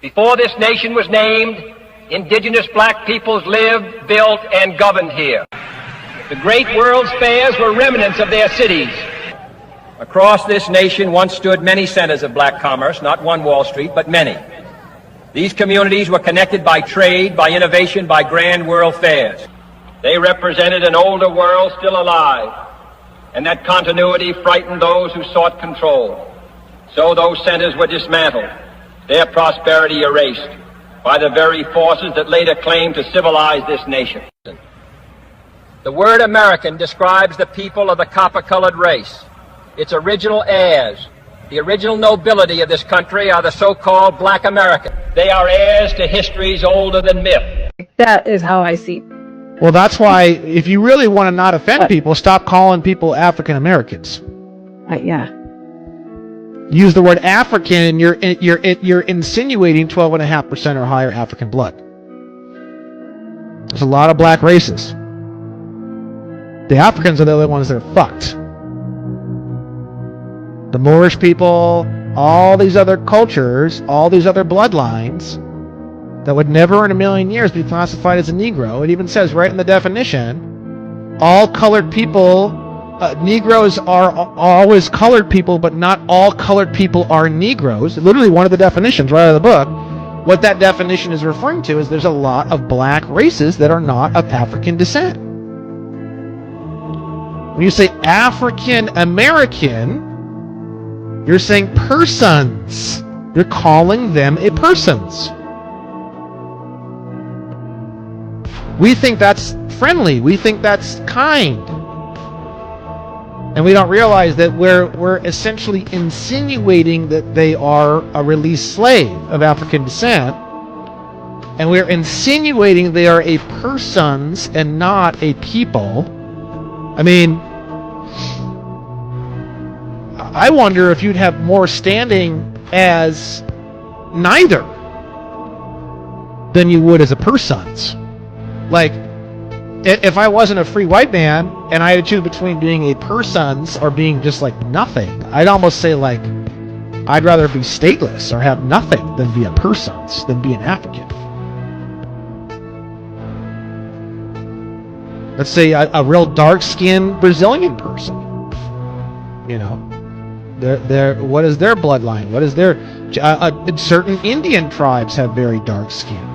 Before this nation was named, indigenous black peoples lived, built, and governed here. The great world's fairs were remnants of their cities. Across this nation once stood many centers of black commerce, not one Wall Street, but many. These communities were connected by trade, by innovation, by grand world fairs. They represented an older world still alive, and that continuity frightened those who sought control. So those centers were dismantled, their prosperity erased by the very forces that later claimed to civilize this nation. The word American describes the people of the copper-colored race. Its original heirs, the original nobility of this country, are the so-called black Americans. They are heirs to histories older than myth. That is how I see. Well, that's why if you really want to not offend people, stop calling people African Americans. Yeah. Use the word African, and you're insinuating 12.5% or higher African blood. There's a lot of black races. The Africans are the only ones that are fucked. The Moorish people, all these other cultures, all these other bloodlines that would never in a million years be classified as a Negro. It even says right in the definition, all colored people, Negroes are always colored people, but not all colored people are Negroes. Literally one of the definitions right out of the book. What that definition is referring to is there's a lot of black races that are not of African descent. When you say African American, you're saying persons. You're calling them a persons. We think that's friendly. We think that's kind. And we don't realize that we're essentially insinuating that they are a released slave of African descent. And we're insinuating they are a persons and not a people. I mean, I wonder if you'd have more standing as neither than you would as a persons. Like, if I wasn't a free white man and I had to choose between being a persons or being just like nothing, I'd almost say like, I'd rather be stateless or have nothing than be a persons, than be an African. Let's say a real dark-skinned Brazilian person. You know, what is their bloodline? What is their... certain Indian tribes have very dark skin.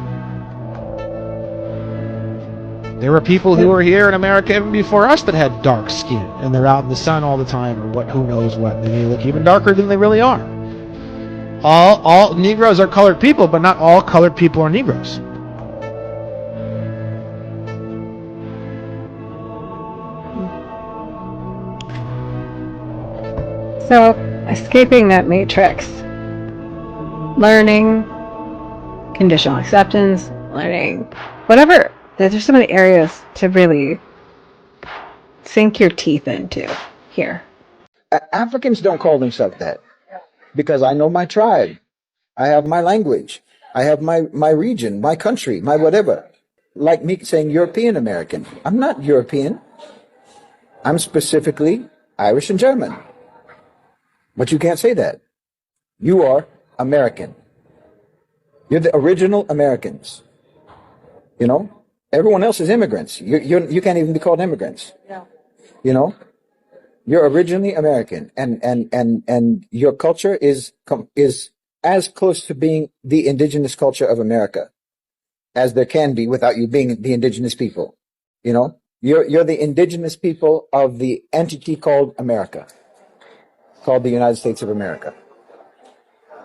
There were people who were here in America even before us that had dark skin, and they're out in the sun all the time, or what? Who knows what? They may look even darker than they really are. All Negroes are colored people, but not all colored people are Negroes. So, escaping that matrix, learning, conditional acceptance, learning, whatever. There's so many areas to really sink your teeth into here. Africans don't call themselves that because I know my tribe. I have my language. I have my region, my country, my whatever. Like me saying European American. I'm not European. I'm specifically Irish and German. But you can't say that. You are American. You're the original Americans. You know? Everyone else is immigrants. You can't even be called immigrants. Yeah. You know? You're originally American, and your culture is as close to being the indigenous culture of America as there can be without you being the indigenous people. You know? You're the indigenous people of the entity called America, called the United States of America.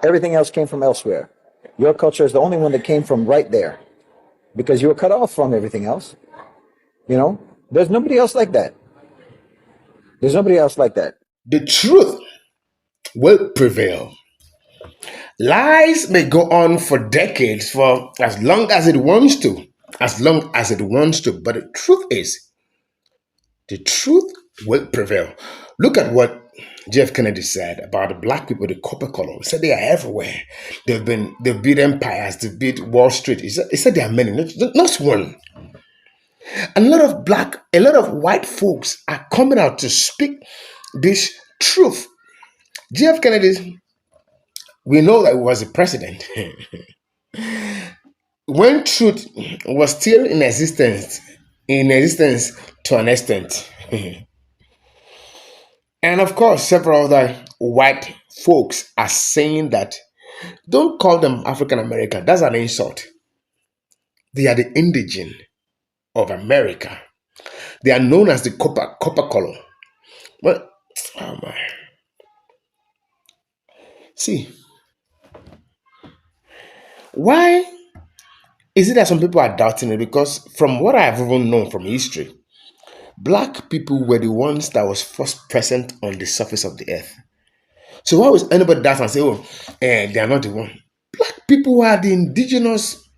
Everything else came from elsewhere. Your culture is the only one that came from right there, because you were cut off from everything else. You know, there's nobody else like that. There's nobody else like that. The truth will prevail. Lies may go on for decades, for as long as it wants to. As long as it wants to. But the truth is, the truth will prevail. Look at what Jeff Kennedy said about the black people, the copper color. He said they are everywhere. They've beat empires, they beat Wall Street. He said there are many, not one. A lot of white folks are coming out to speak this truth. Jeff Kennedy, we know that he was a president. when truth was still in existence to an extent. And of course, several other white folks are saying that don't call them African American. That's an insult. They are the indigene of America. They are known as the copper color. Well, oh my. See, why is it that some people are doubting it? Because from what I've even known from history, black people were the ones that was first present on the surface of the earth. So why was anybody doubt and say, oh, they are not the one? Black people are the indigenous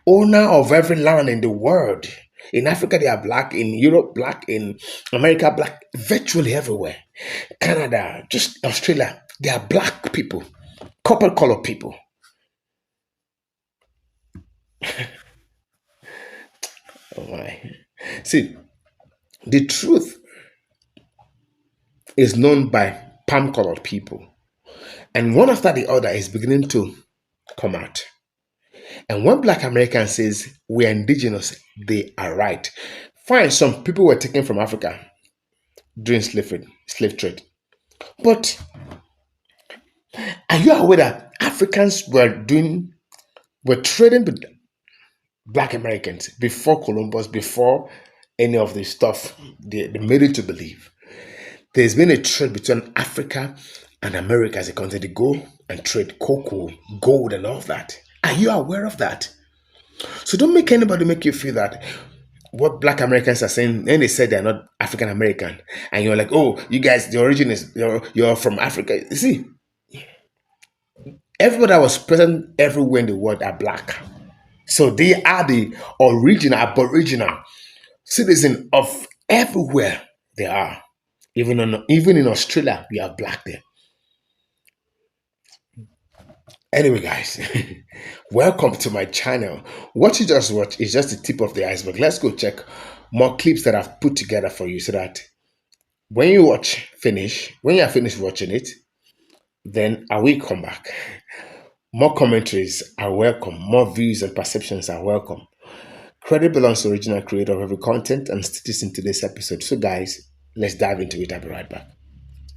owner of every land in the world. In Africa, they are black. In Europe, black. In America, black. Virtually everywhere. Canada, just Australia, they are black people. Copper color people. Oh my. See, the truth is known by palm colored people. And one after the other is beginning to come out. And when black American says we are indigenous, they are right. Fine, some people were taken from Africa during slave trade. But are you aware that Africans were trading with black Americans before Columbus, before any of this stuff they made it to believe? There's been a trade between Africa and America as a country. They go and trade cocoa, gold, and all of that. Are you aware of that? So don't make anybody make you feel that what black Americans are saying, and they said they're not African American, and you're like, oh, you guys, the origin is you're from Africa. You see, everybody that was present everywhere in the world are black. So they are the aboriginal citizen of everywhere they are. Even in Australia, we have black there. Anyway, guys, welcome to my channel. What you just watched is just the tip of the iceberg. Let's go check more clips that I've put together for you so that when you are finished watching it, then I will come back. More commentaries are welcome. More views and perceptions are welcome. Credit belongs to the original creator of every content and stitches in today's episode. So guys, let's dive into it. I'll be right back.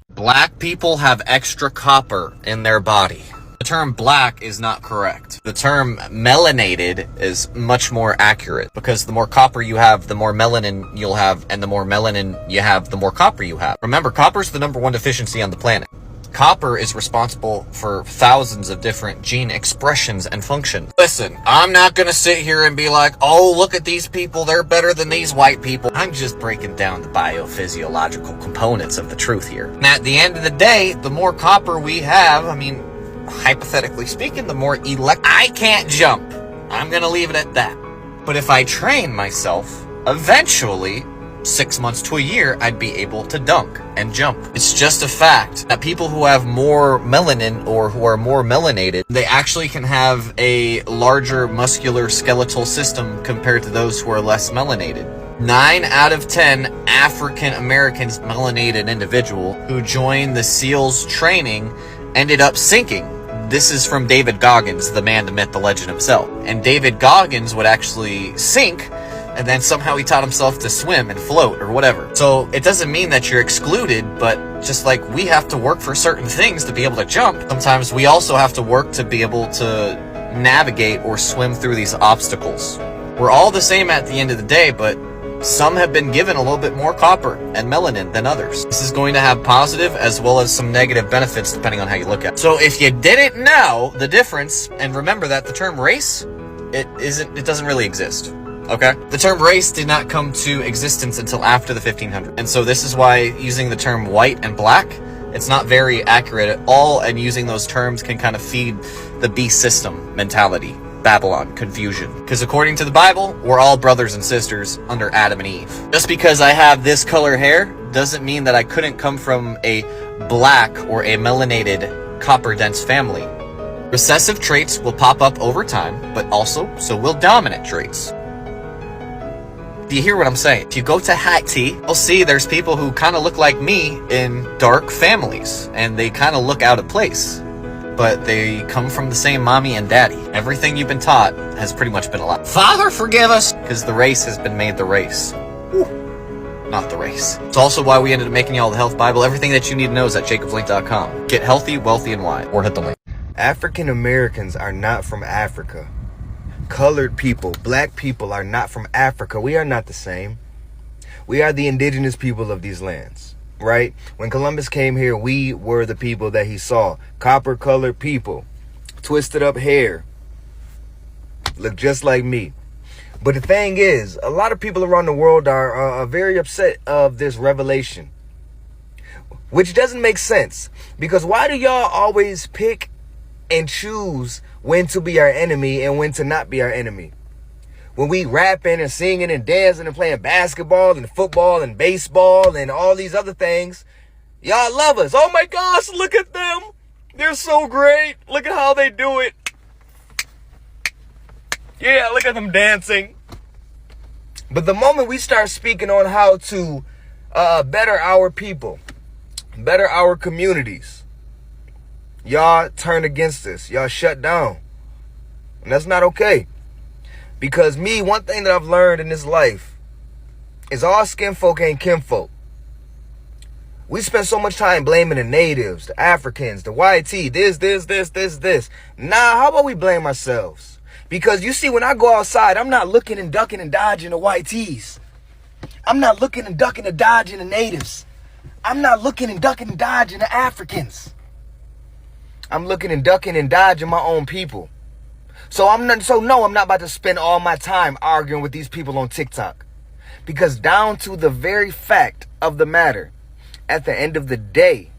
Black people have extra copper in their body. The term black is not correct. The term melanated is much more accurate because the more copper you have, the more melanin you'll have, and the more melanin you have, the more copper you have. Remember, copper is the #1 deficiency on the planet. Copper is responsible for thousands of different gene expressions and functions. Listen, I'm not gonna sit here and be like, oh, look at these people, they're better than these white people. I'm just breaking down the biophysiological components of the truth here. And at the end of the day, the more copper we have, I mean, hypothetically speaking, the more I can't jump. I'm gonna leave it at that. But if I train myself, eventually, 6 months to a year, I'd be able to dunk and jump. It's just a fact that people who have more melanin or who are more melanated, they actually can have a larger muscular skeletal system compared to those who are less melanated. 9 out of 10 African Americans melanated individual who joined the SEALs training ended up sinking. This is from David Goggins, the man, the myth, the legend himself. And David Goggins would actually sink, and then somehow he taught himself to swim and float or whatever. So it doesn't mean that you're excluded, but just like we have to work for certain things to be able to jump, sometimes we also have to work to be able to navigate or swim through these obstacles. We're all the same at the end of the day, but some have been given a little bit more copper and melanin than others. This is going to have positive as well as some negative benefits depending on how you look at it. So if you didn't know the difference, and remember that the term race, it doesn't really exist. Okay? The term race did not come to existence until after the 1500s. And so this is why using the term white and black, it's not very accurate at all, and using those terms can kind of feed the beast system mentality. Babylon, confusion. Because according to the Bible, we're all brothers and sisters under Adam and Eve. Just because I have this color hair doesn't mean that I couldn't come from a black or a melanated copper-dense family. Recessive traits will pop up over time, but also so will dominant traits. Do you hear what I'm saying? If you go to Haiti, you'll see there's people who kind of look like me in dark families, and they kind of look out of place. but they come from the same mommy and daddy. Everything you've been taught has pretty much been a lie. Father, forgive us! Because the race has been made the race. Whew. Not the race. It's also why we ended up making y'all the Health Bible. Everything that you need to know is at jacobslink.com. Get healthy, wealthy, and wise. Or hit the link. African Americans are not from Africa. Colored people, black people are not from Africa. We are not the same. We are the indigenous people of these lands, right? When Columbus came here, we were the people that he saw. Copper-colored people, twisted up hair, look just like me. But the thing is, a lot of people around the world are very upset of this revelation, which doesn't make sense. Because why do y'all always pick and choose when to be our enemy and when to not be our enemy? When we rapping and singing and dancing and playing basketball and football and baseball and all these other things, y'all love us. Oh my gosh, look at them. They're so great. Look at how they do it. Yeah, look at them dancing. But the moment we start speaking on how to better our people, better our communities, y'all turn against us. Y'all shut down. And that's not okay. Because one thing that I've learned in this life is all skin folk ain't kinfolk. We spend so much time blaming the natives, the Africans, the YT, this. Nah, how about we blame ourselves? Because you see, when I go outside, I'm not looking and ducking and dodging the YTs. I'm not looking and ducking and dodging the natives. I'm not looking and ducking and dodging the Africans. I'm looking and ducking and dodging my own people. So I'm not about to spend all my time arguing with these people on TikTok. Because down to the very fact of the matter, at the end of the day,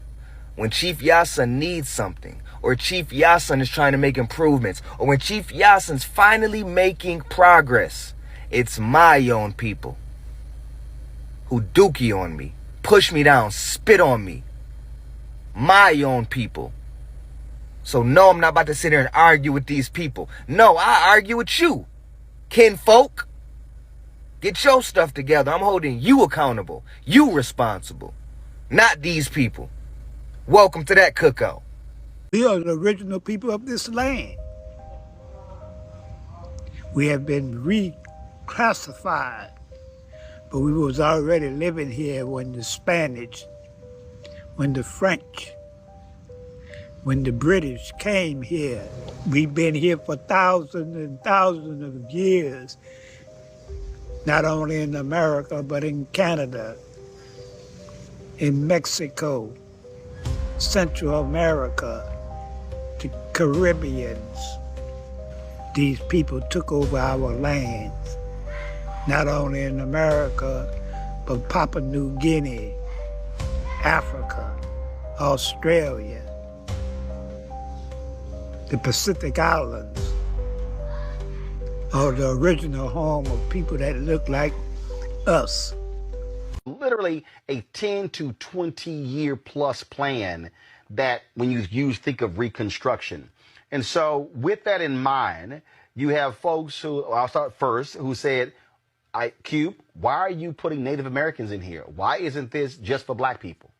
when Chief Yasin needs something, or Chief Yasin is trying to make improvements, or when Chief Yasin's finally making progress, it's my own people who dookie on me, push me down, spit on me. My own people. So no, I'm not about to sit here and argue with these people. No, I argue with you, kinfolk. Get your stuff together. I'm holding you accountable. You responsible. Not these people. Welcome to that cookout. We are the original people of this land. We have been reclassified, but we was already living here when the Spanish, when the French, when the British came here. We've been here for thousands and thousands of years, not only in America, but in Canada, in Mexico, Central America, the Caribbeans. These people took over our lands, not only in America, but Papua New Guinea, Africa, Australia, the Pacific Islands, are the original home of people that look like us. Literally a 10 to 20 year plus plan that when you think of Reconstruction. And so with that in mind, you have folks who, I'll start first, who said, Cube, why are you putting Native Americans in here? Why isn't this just for black people?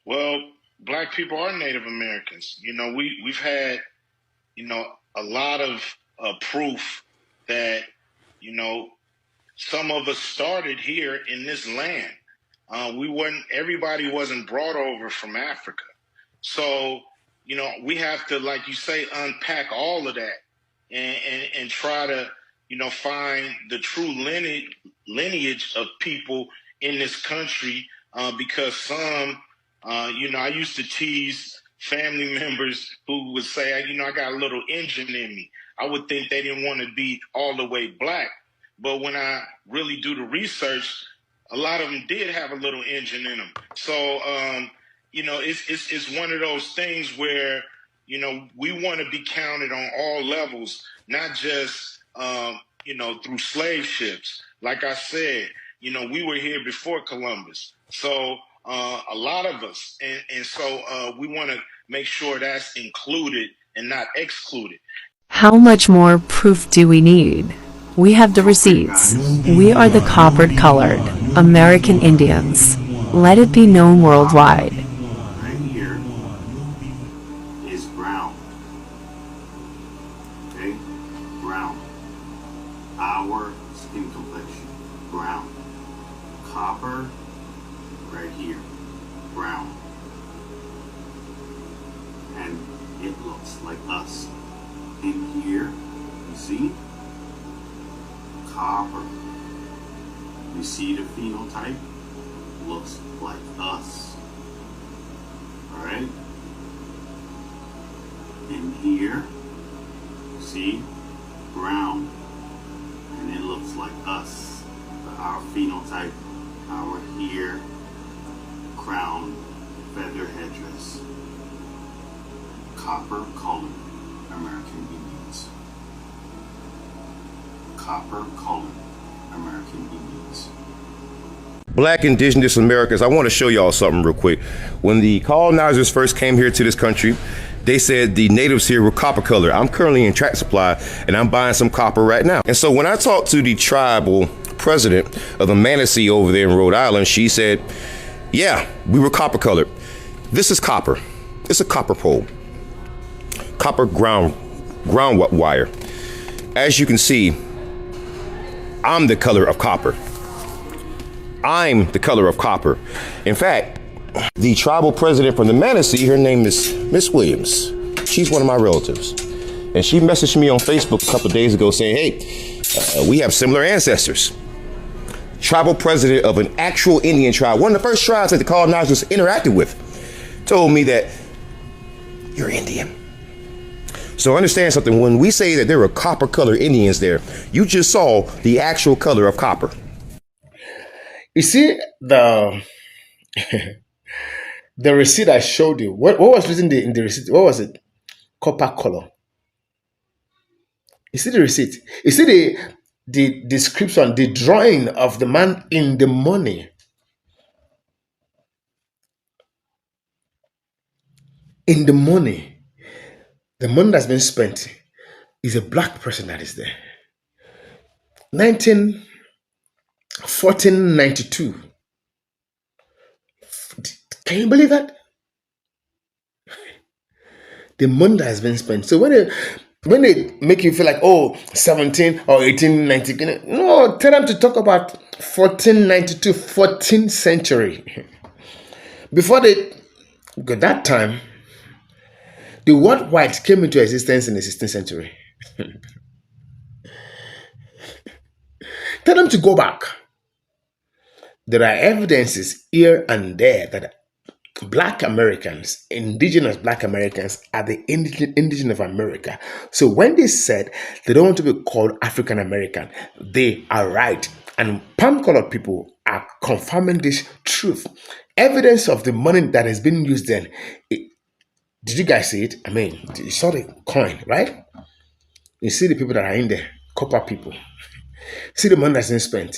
Well, black people are Native Americans. You know, we've had, a lot of proof that, some of us started here in this land. Everybody wasn't brought over from Africa. So, we have to, like you say, unpack all of that and try to, find the true lineage of people in this country, because some, I used to tease family members who would say, I got a little Indian in me. I would think they didn't want to be all the way black. But when I really do the research, a lot of them did have a little Indian in them. So, it's one of those things where, we want to be counted on all levels, not just, through slave ships. Like I said, we were here before Columbus. So a lot of us. And so we want to make sure that's included and not excluded. How much more proof do we need? We have the receipts. We are the copper-colored American Indians. Let it be known worldwide. I'm here. Is bright. brown. Copper, right here, brown. And it looks like us. In here, you see? Copper. You see the phenotype? Looks like us. Alright? In here, see? Brown. And it looks like us. Our phenotype, our hair, crown, feather headdress. Copper colored American Indians. Copper colored American Indians. Black Indigenous Americans, I want to show y'all something real quick. When the colonizers first came here to this country, they said the natives here were copper colored. I'm currently in Track Supply and I'm buying some copper right now. And so when I talked to the tribal president of the Manatee over there in Rhode Island, she said, yeah, we were copper colored. This is copper. It's a copper pole. Copper ground wire. As you can see, I'm the color of copper. I'm the color of copper. In fact, the tribal president from the Manatee, her name is Miss Williams. She's one of my relatives. And she messaged me on Facebook a couple of days ago saying, hey, we have similar ancestors. Tribal president of an actual Indian tribe, one of the first tribes that the colonizers interacted with, told me that you're Indian. So understand something, when we say that there were copper colored Indians there, you just saw the actual color of copper. You see the the receipt I showed you. What was written in the receipt? What was it? Copper color. You see the receipt. You see the description, the drawing of the man in the money. In the money, the money that's been spent is a black person that is there. 1492. Can you believe that? The money that has been spent. So when they make you feel like, oh, 17 or 1890, no, tell them to talk about 1492, 14th century. Before that time, the word white came into existence in the 16th century. Tell them to go back. There are evidences here and there that Black Americans, indigenous Black Americans, are the indigenous of America. So when they said they don't want to be called African American, they are right. And palm-colored people are confirming this truth. Evidence of the money that has been used then. Did you guys see it? I mean, you saw the coin, right? You see the people that are in there, copper people. See the money that's been spent.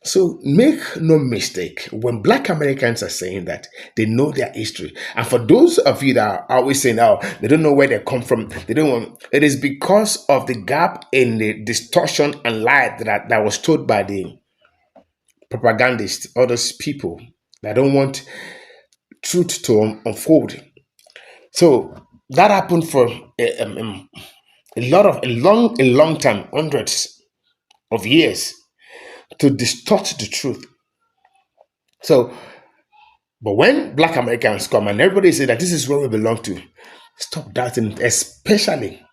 So make no mistake, when Black Americans are saying that, they know their history. And for those of you that are always saying, oh, they don't know where they come from, they don't want, it is because of the gap in the distortion and lie that was told by the propagandists, all those people that don't want truth to unfold. So that happened for a long time, hundreds of years, to distort the truth. So, but when Black Americans come and everybody say that this is where we belong to, stop doubting, especially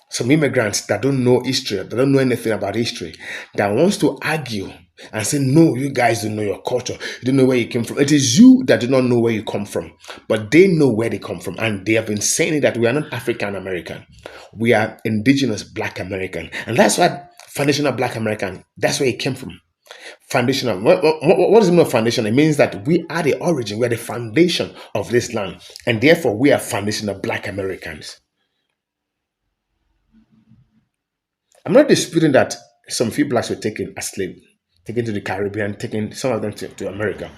some immigrants that don't know history, that don't know anything about history, that wants to argue and say, no, you guys don't know your culture, you don't know where you came from. It is you that do not know where you come from, but they know where they come from. And they have been saying that we are not African American, we are indigenous Black American. And that's why foundational Black American, that's where it came from. Foundational. What does it mean of foundation? It means that we are the origin, we are the foundation of this land, and therefore we are foundational Black Americans. I'm not disputing that some few blacks were taken as slaves, taken to the Caribbean, taken some of them to America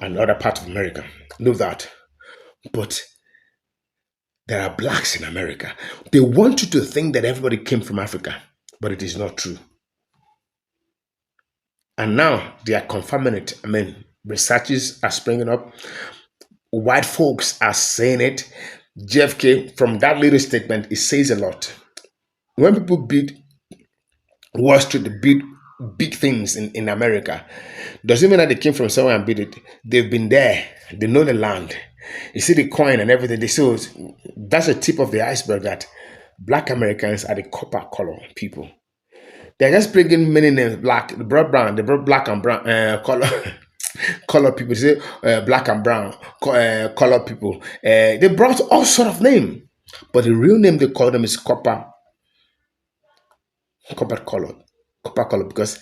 and other parts of America. Know that. But there are blacks in America. They want you to think that everybody came from Africa, but it is not true. And now they are confirming it. I mean, researches are springing up. White folks are saying it. JFK, from that little statement, it says a lot. When people beat Wall Street, the big things in America. Doesn't mean that they came from somewhere and built it. They've been there. They know the land. You see the coin and everything. They so that's the tip of the iceberg that Black Americans are the copper color people. They're just bringing many names. Black, they brought brown, they brought black and brown color. Color people, they say black and brown color people. They brought all sort of name, but the real name they call them is copper color, because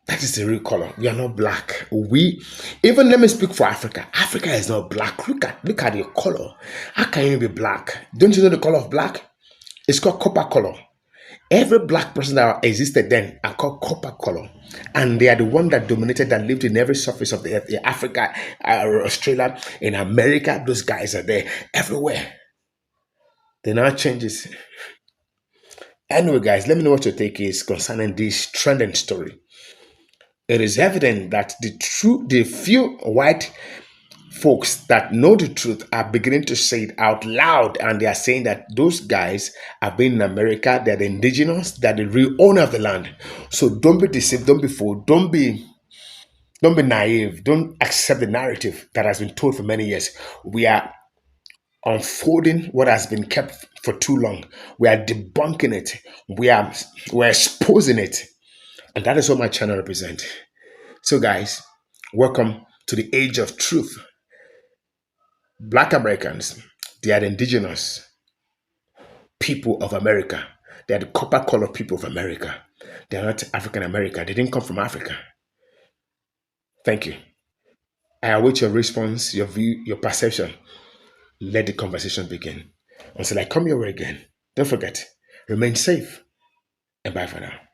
that is the real color. We are not black. We even let me speak for Africa. Africa is not black. Look at your color. How can you be black? Don't you know the color of black? It's called copper color. Every black person that existed then are called copper color, and they are the one that dominated and lived in every surface of the earth. In Africa, Australia, in America, those guys are there everywhere. They now changes. Anyway, guys, let me know what your take is concerning this trending story. It is evident that the few white folks that know the truth are beginning to say it out loud, and they are saying that those guys have been in America, they're the indigenous, they're the real owner of the land. So don't be deceived, don't be fooled, don't be naive, don't accept the narrative that has been told for many years. We are unfolding what has been kept for too long. We are debunking it. We're exposing it. And that is what my channel represents. So guys, welcome to the age of truth. Black Americans, they are the indigenous people of America. They are the copper colored people of America. They are not African American. They didn't come from Africa. Thank you. I await your response, your view, your perception. Let the conversation begin. Until I come your way again, don't forget, remain safe and bye for now.